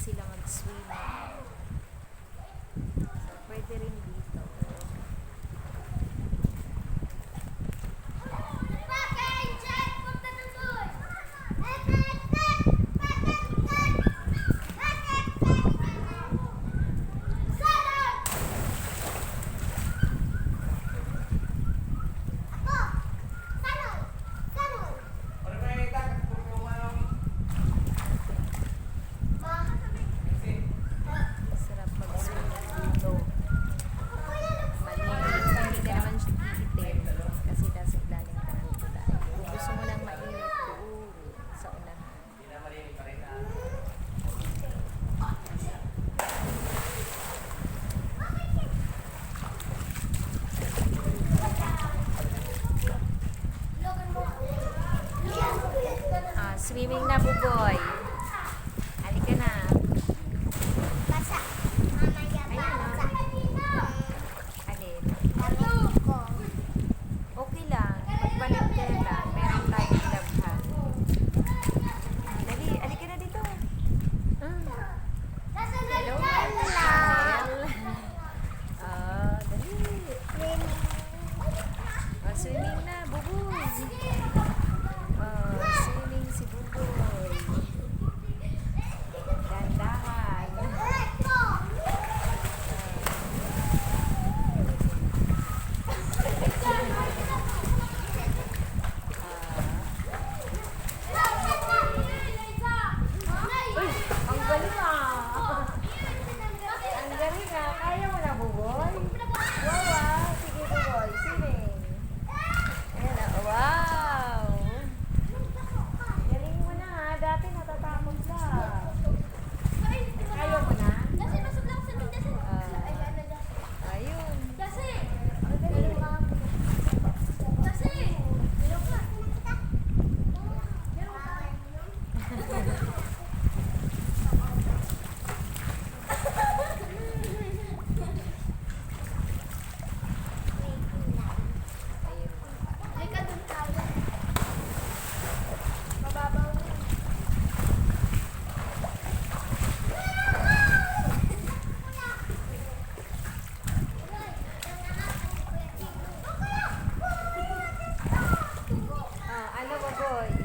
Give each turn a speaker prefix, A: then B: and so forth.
A: sila mag-swimming. So, pwede rin dito. Sarap mag-swimming dito. Malinis. Hindi ka naman tikitin. Kasi nasa ilalim ka ng tayo. Kung gusto mo lang mainit doon sa unahan. Swimming na, Buboy. Halika na.
B: Basa. Mamaya basa.
A: Alin?
B: Damit ko.
A: Okay lang. Magpalit ka lang. Meron tayong labhan. Dali, halika na dito. Hello, Mel. Dali. Swimming na, Buboy. Swimming si Buboy. Dandahan. Ang galing ah. Ang galing ah. Kaya mo na, Buboy? Wow. Sige, Buboy. Swimming. Ayan na. Wow. Galing mo na ha. Dati natatakot ka. Kaya mo na? Ayun. Ayun. Ano ba, boy?